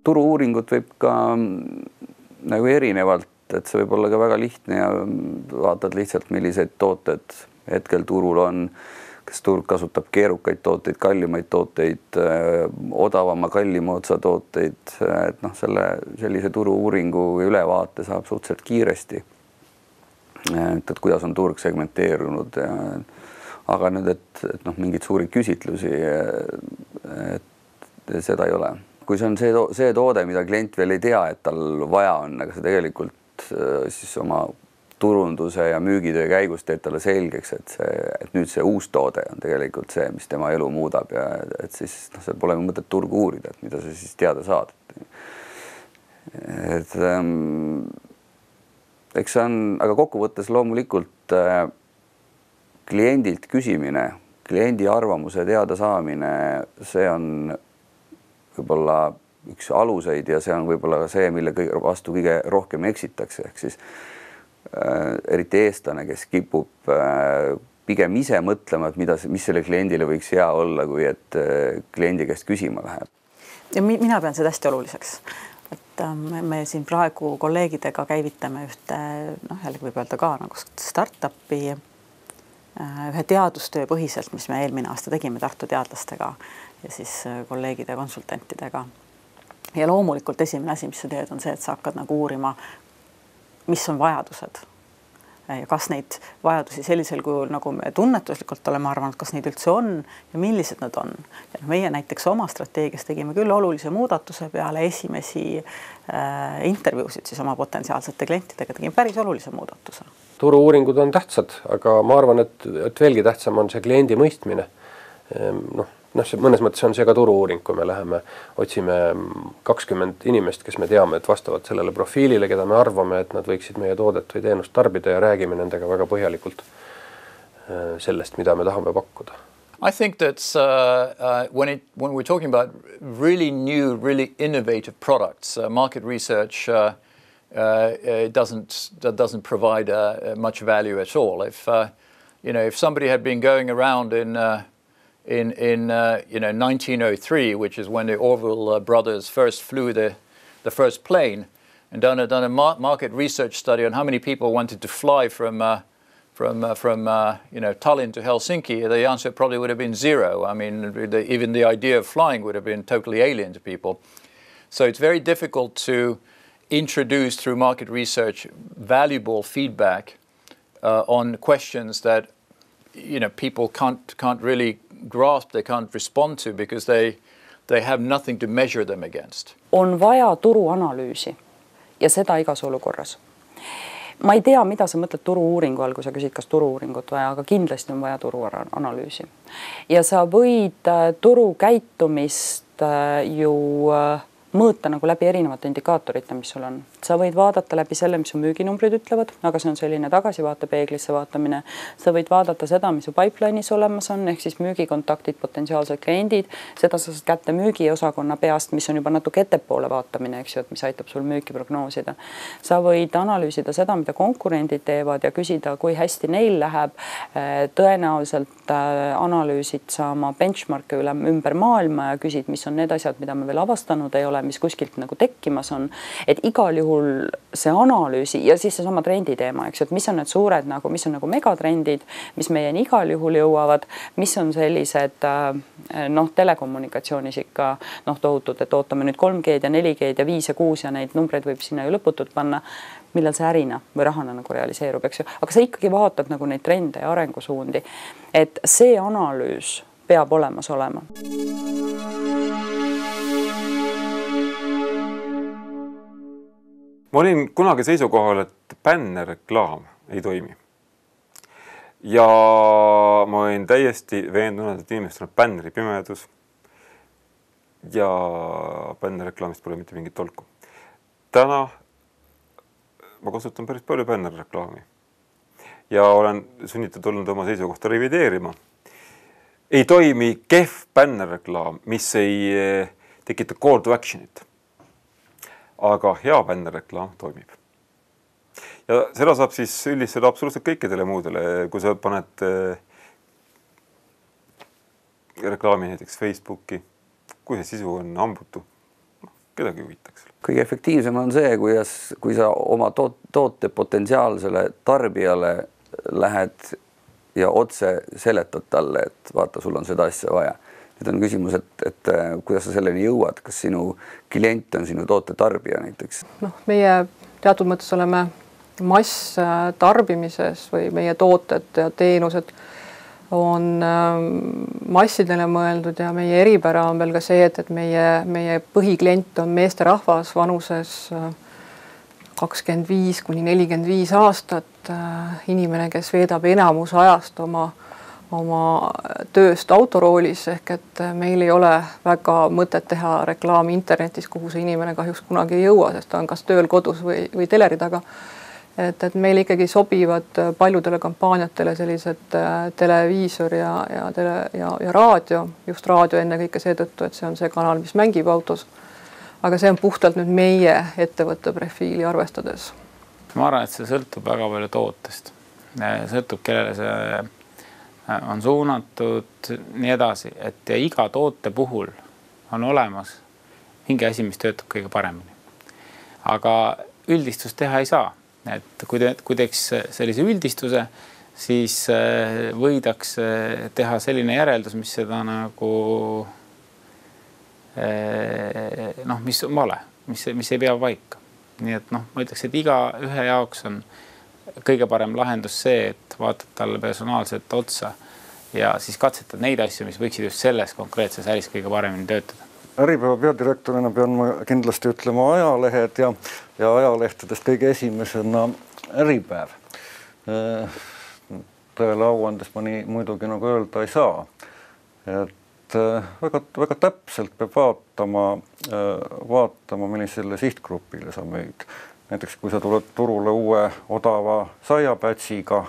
turu-uuringut võib ka nagu erinevalt, et see võib olla ka väga lihtne ja vaatad lihtsalt, millised tooted hetkel turul on, kas turg kasutab keerukaid tooteid, kallimaid tooteid, odavama, kallima otsa tooteid, et sellise turu-uuringu ülevaate saab suhteliselt kiiresti. Et kuidas on turg segmenteerunud. Aga nüüd, et mingid suuri küsitlusi, et seda ei ole. Kui see on see toode, mida klient veel ei tea, et tal vaja on, aga see tegelikult siis oma turunduse ja müügitöö käigus teeb talle selgeks, et nüüd see uus toode on tegelikult see, mis tema elu muudab ja et siis see pole mõtet turgu uurida, et mida sa siis teada saad. Et eks see on, aga kokkuvõttes loomulikult kliendilt küsimine, kliendi arvamuse teada saamine, see on võib-olla üks aluseid ja see on võib-olla see, mille vastu kõige rohkem eksitakse, ehk siis eriti eestlane, kes kipub pigem ise mõtlema, et mis selle kliendile võiks hea olla, kui et kliendi käest küsima läheb. Ja mina pean seda hästi oluliseks. Et me siin praegu kolleegidega käivitame ühte, jällegi võib öelda ka nagu startupi, ühe teadustöö põhiselt, mis me eelmine aasta tegime Tartu teadlastega ja siis kolleegide ja konsultantidega. Ja loomulikult esimene asi, mis sa teed, on see, et sa hakkad nagu uurima, mis on vajadused ja kas neid vajadusi sellisel kujul, nagu me tunnetuslikult oleme arvanud, kas neid üldse on ja millised nad on. Ja meie näiteks oma strateegias tegime küll olulise muudatuse peale esimesi intervjuusid siis oma potentsiaalsete klientidega, tegime päris olulise muudatuse. Turu-uuringud on tähtsad, aga ma arvan, et veelgi tähtsam on see kliendi mõistmine. Mõnes mõttes on see ka turu-uuring, kui me läheme, otsime 20 inimest, kes me teame, et vastavad sellele profiilile, keda me arvame, et nad võiksid meie toodet või teenust tarbida ja räägime nendega väga põhjalikult sellest, mida me tahame pakkuda. I think that when we're talking about really new, really innovative products, market research doesn't provide much value at all. If somebody had been going around in 1903, which is when the Orville brothers first flew the first plane, and done a market research study on how many people wanted to fly from Tallinn to Helsinki, the answer probably would have been 0. I mean, even the idea of flying would have been totally alien to people. So it's very difficult to introduce through market research valuable feedback on questions that people can't really grasp, they can't respond to because they have nothing to measure them against. On vaja turuanalüüsi ja seda igas olukorras. Ma ei tea, mida sa mõtled turu-uuringu all, kui sa küsid, kas turu-uuringut vaja, aga kindlasti on vaja turuanalüüsi. Ja sa võid turu käitumist ju mõõta nagu läbi erinevate indikaatorite, mis sul on. Sa võid vaadata läbi selle, mis su müüginumbrid ütlevad, aga see on selline tagasivaate peeglisse vaatamine. Sa võid vaadata seda, mis su pipeline'is olemas on, ehk siis müügikontaktid, potentsiaalsed kliendid, seda sa saad kätte müügiosakonna peast, mis on juba natuke ettepoole vaatamine, eks ju, et mis aitab sul müüki prognoosida. Sa võid analüüsida seda, mida konkurendid teevad ja küsida, kui hästi neil läheb. Tõenäoliselt analüüsid sa oma benchmarke ümber maailma ja küsid, mis on need asjad, mida me veel avastanud ei ole, mis kuskilt nagu tekkimas on, et igal juhul see analüüsi ja siis see sama trendi teema, eks, et mis on need suured, mis on nagu megatrendid, mis meieni igal juhul jõuavad, mis on sellised telekommunikatsioonis ikka tohutud, et ootame nüüd 3G ja 4G ja 5 ja 6 ja neid numbreid võib sinna ju lõputult panna, millal see ärina või rahana nagu realiseerub, eks ju. Aga sa ikkagi vaatad nagu neid trende ja arengusuundi, et see analüüs peab olemas olema. Ma olin kunagi seisukohal, et bännerreklaam ei toimi. Ja ma olin täiesti veendunud, et inimestel on bänneri pimedus ja bännerreklaamist pole mitte mingit tolku. Täna ma kasutan päris palju bännerreklaami ja olen sunnitud olnud oma seisukohta revideerima. Ei toimi kehv bännerreklaam, mis ei tekita call to actionit. Aga hea bännerreklaam toimib. Ja seda saab siis üldistada absoluutselt kõikidele muudele. Kui sa paned reklaami näiteks Facebooki, kui see sisu on hambutu, kedagi huvitaks. Kõige efektiivsem on see, kui sa oma toote potentsiaalsele tarbijale lähed ja otse seletad talle, et vaata, sul on seda asja vaja. Nüüd on küsimus, et kuidas sa selleni jõuad, kas sinu klient on sinu toote tarbija näiteks? Meie teatud mõttes oleme mass tarbimises või meie tooted ja teenused on massidele mõeldud ja meie eripära on veel ka see, et meie põhiklient on meesterahvas vanuses 25 kuni 45 aastat, inimene, kes veedab enamus ajast oma tööst autoroolis, ehk et meil ei ole väga mõtet teha reklaami internetis, kuhu see inimene kahjuks kunagi ei jõua, sest ta on kas tööl kodus või teleri taga. Et meil ikkagi sobivad paljudele kampaaniatele sellised televiisor ja raadio, just raadio enne kõike seetõttu, et see on see kanal, mis mängib autos. Aga see on puhtalt nüüd meie ettevõtte profiili arvestades. Ma arvan, et see sõltub väga palju tootest. Sõltub, kellele see on suunatud, nii edasi, et iga toote puhul on olemas mingi asi, mis töötab kõige paremini. Aga üldistust teha ei saa. Et kui teeks sellise üldistuse, siis võidaks teha selline järeldus, mis seda nagu mis on vale, mis ei pea paika. Nii et ma ütleks, et iga ühe jaoks on kõige parem lahendus see, et vaatad talle personaalselt otsa ja siis katsetad neid asju, mis võiksid just selles konkreetses äris kõige paremini töötada. Äripäeva peadirektorina pean ma kindlasti ütlema ajalehed ja ajalehtedest kõige esimesena Äripäev. Tõele auandes ma nii muidugi nagu öelda ei saa. Et väga täpselt peab vaatama, millisele sihtgrupile sa müüd. Näiteks kui sa tuled turule uue odava saiapätsiga,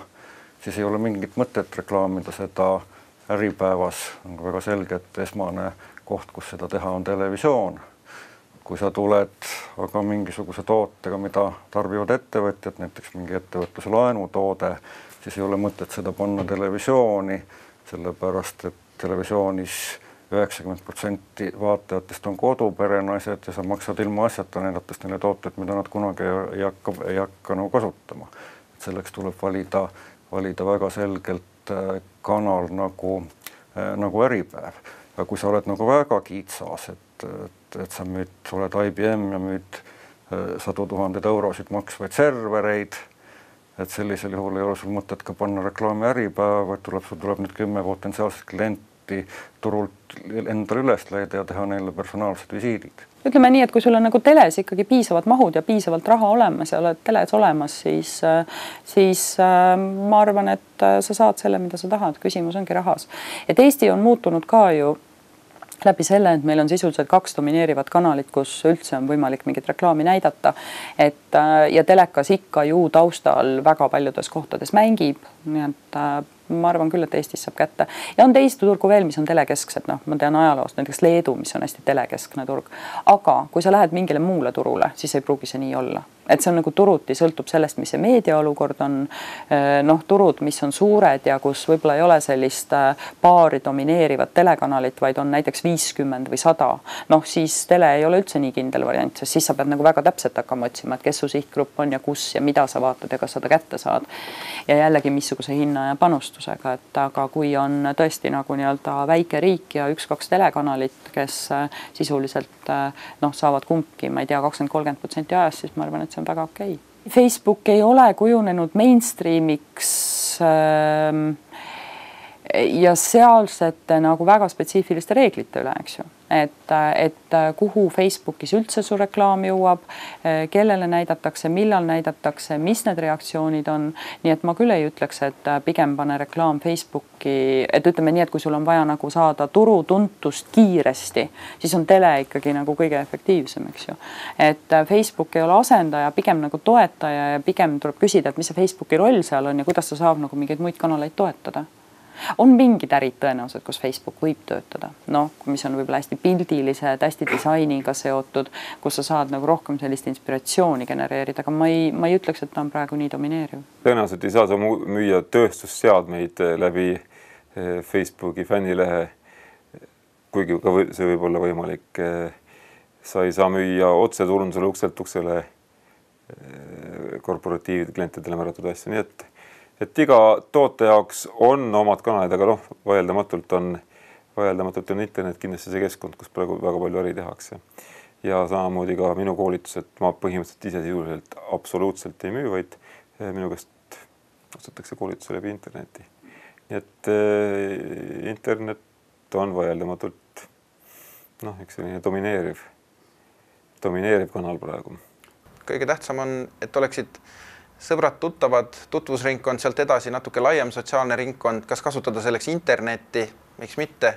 siis ei ole mingit mõtet reklaamida seda Äripäevas. On väga selge, et esmane koht, kus seda teha, on televisioon. Kui sa tuled aga mingisuguse tootega, mida tarbivad ettevõtjad, näiteks mingi ettevõtluse laenutoode, siis ei ole mõtet seda panna televisiooni, sellepärast et televisioonis 90% vaatajatest on koduperenaised ja sa maksad ilma asjata näidates neile tooted, mida nad kunagi ei hakka nagu kasutama. Et selleks tuleb valida väga selgelt kanal nagu Äripäev. Ja kui sa oled nagu väga kiitsas, et sa oled IBM ja müüd 100 000 eurosid maksvaid servereid, et sellisel juhul ei ole sul mõtet ka panna reklaami Äripäeva, et tuleb nüüd 10 potentsiaalset klienti turult endale üles leida ja teha neile personaalsed visiidid. Ütleme nii, et kui sul on nagu teles ikkagi piisavad mahud ja piisavalt raha olemas ja oled teles olemas, siis ma arvan, et sa saad selle, mida sa tahad. Küsimus ongi rahas. Et Eesti on muutunud ka ju läbi selle, et meil on sisuliselt 2 domineerivat kanalit, kus üldse on võimalik mingit reklaami näidata. Ja telekas ikka ju taustal väga paljudes kohtades mängib. Nii et ma arvan küll, et Eestis saab kätte. Ja on teist turgu veel, mis on telekesksed. Ma tean ajaloost, näiteks Leedu, mis on hästi telekeskne turg. Aga kui sa lähed mingile muule turule, siis ei pruugi see nii olla. Et see on nagu turuti, sõltub sellest, mis see meediaolukord on. Turud, mis on suured ja kus võib-olla ei ole sellist paari domineerivat telekanalit, vaid on näiteks 50 või 100. Siis tele ei ole üldse nii kindel variant, sest siis sa pead nagu väga täpselt hakkama otsima, et kes su sihtgrupp on ja kus ja mida sa vaatad ja kas seda kätte saad. Ja jällegi missuguse hinna ja panustusega, et aga kui on tõesti nagu nii-öelda väike riik ja 1-2 telekanalit, kes sisuliselt saavad kumbki, ma ei tea, 20-30% ajast, siis ma arvan, et see on väga okei. Facebook ei ole kujunenud mainstreamiks ja sealsete nagu väga spetsiifiliste reeglite üle, eks ju. Et kuhu Facebookis üldse su reklaam jõuab, kellele näidatakse, millal näidatakse, mis need reaktsioonid on. Nii et ma küll ei ütleks, et pigem pane reklaam Facebooki, et ütleme nii, et kui sul on vaja nagu saada turutuntust kiiresti, siis on tele ikkagi nagu kõige efektiivsem, eks ju. Et Facebook ei ole asendaja, pigem nagu toetaja ja pigem tuleb küsida, et mis see Facebooki roll seal on ja kuidas ta saab nagu mingeid muid kanaleid toetada. On mingid ärid tõenäoliselt, kus Facebook võib töötada, mis on võib-olla hästi pildilised, hästi disainiga seotud, kus sa saad nagu rohkem sellist inspiratsiooni genereerida, aga ma ei ütleks, et ta on praegu nii domineeriv. Tõenäoliselt ei saa sa müüa tööstusseadmeid läbi Facebooki fännilehe, kuigi see võib olla võimalik sa ei saa müüa otseturundusele ukselt uksele korporatiivide klientidele määratud asju, nii et iga toote jaoks on omad kanalid, aga noh, vaieldamatult on internet kindlasti see keskkond, kus praegu väga palju äri tehakse. Ja samamoodi ka minu koolitus, et ma põhimõtteliselt ise sisuliselt absoluutselt ei müü, vaid minu käest ostetakse koolituse läbi interneti. Nii et internet on vaieldamatult üks selline domineeriv kanal praegu. Kõige tähtsam on, et oleksid sõbrad, tuttavad, tutvusringkond, sealt edasi natuke laiem sotsiaalne ringkond, kas kasutada selleks internetti, miks mitte.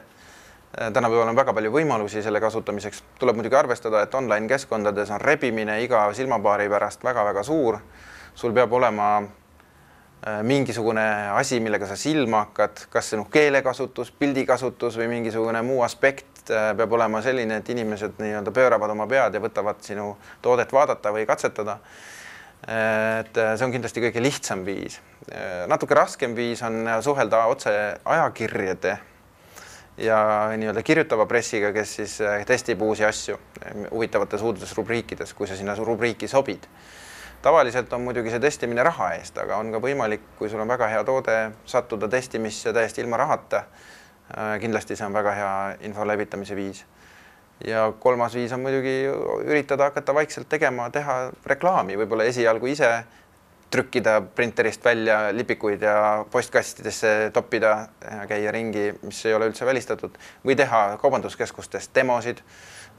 Tänapäeval on väga palju võimalusi selle kasutamiseks. Tuleb muidugi arvestada, et online keskkondades on rebimine iga silmapaari pärast väga-väga suur. Sul peab olema mingisugune asi, millega sa silma hakkad, kas see keelekasutus, pildikasutus või mingisugune muu aspekt peab olema selline, et inimesed pööravad oma pead ja võtavad sinu toodet vaadata või katsetada. Et see on kindlasti kõige lihtsam viis. Natuke raskem viis on suhelda otse ajakirjade ja kirjutava pressiga, kes siis testib uusi asju huvitavates uudisrubriikides, kui sa sinna rubriiki sobid. Tavaliselt on muidugi see testimine raha eest, aga on ka võimalik, kui sul on väga hea toode, sattuda testimisse täiesti ilma rahata. Kindlasti see on väga hea info levitamise viis. Ja kolmas viis on muidugi üritada hakata vaikselt teha reklaami, võib-olla esialgu ise trükkida printerist välja lipikuid ja postkastidesse toppida, käia ringi, mis ei ole üldse välistatud, või teha kaubanduskeskustest demosid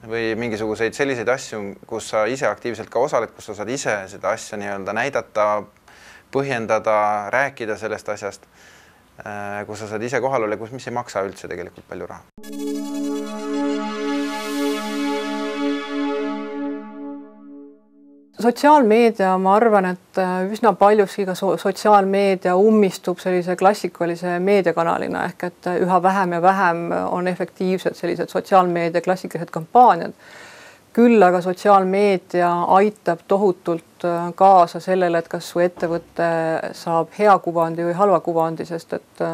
või mingisuguseid selliseid asju, kus sa ise aktiivselt ka osaled, kus sa saad ise seda asja näidata, põhjendada, rääkida sellest asjast, kus sa saad ise kohal olla, mis ei maksa üldse tegelikult palju raha. Sotsiaalmeedia, ma arvan, et üsna paljuski ka sotsiaalmeedia ummistub sellise klassikalise meediakanalina ehk et üha vähem ja vähem on efektiivsed sellised sotsiaalmeedia klassikalised kampaaniad. Küll aga sotsiaalmeedia aitab tohutult kaasa sellele, et kas su ettevõte saab hea kuvandi või halva kuvandi, sest et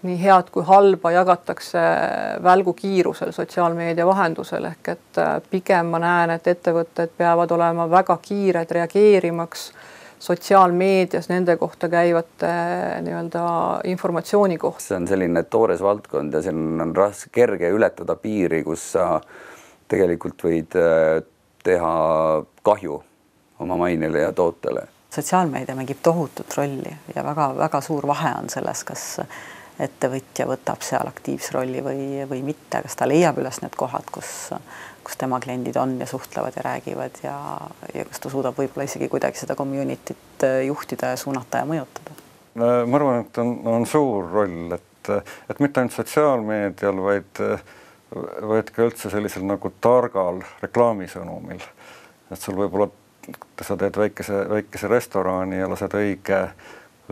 nii head kui halba jagatakse välgu kiirusel sotsiaalmeedia vahendusel ehk et pigem ma näen, et ettevõtted peavad olema väga kiired reageerimaks sotsiaalmeedias nende kohta käivate informatsiooni kohta. See on selline toores valdkond ja siin on kerge ületada piiri, kus sa tegelikult võid teha kahju oma mainele ja tootele. Sotsiaalmeedia mängib tohutut rolli ja väga suur vahe on selles, kas ettevõtja võtab seal aktiivsrolli või mitte, kas ta leiab üles need kohad, kus tema kliendid on ja suhtlevad ja räägivad ja kas ta suudab võib-olla isegi kuidagi seda communityt juhtida ja suunata ja mõjutada. Ma arvan, et on suur roll, et mitte ainult sotsiaalmeedial, vaid ka üldse sellisel nagu targal reklaamisõnumil. Et sul võib-olla sa teed väikese restorani ja lased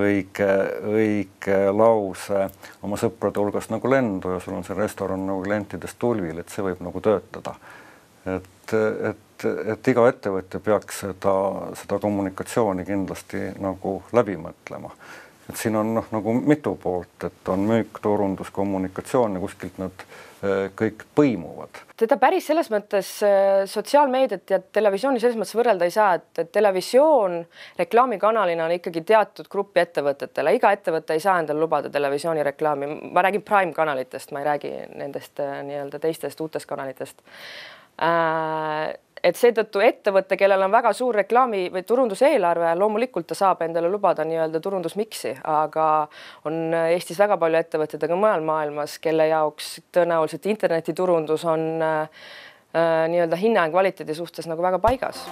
õige lause oma sõprade hulgast nagu lendu ja sul on see restoran nagu klientidest tulvil, et see võib nagu töötada. Et iga ettevõtja peaks seda kommunikatsiooni kindlasti nagu läbi mõtlema. Et siin on nagu mitu poolt, et on müük, turundus, kommunikatsioon ja kuskilt nad kõik põimuvad. Teda päris selles mõttes sotsiaalmeediat ja televisiooni selles mõttes võrrelda ei saa, et televisioon reklaamikanalina on ikkagi teatud gruppi ettevõtetele. Iga ettevõte ei saa endale lubada televisioonireklaami. Ma räägin Prime kanalitest, ma ei räägi nendest teistest uutest kanalitest. Et seetõttu ettevõtte, kellel on väga suur reklaami või turunduseelarve, loomulikult ta saab endale lubada turundusmiksi, aga on Eestis väga palju ettevõtteid, aga mujal maailmas, kelle jaoks tõenäoliselt internetiturundus on hinnang kvaliteedi suhtes nagu väga paigas.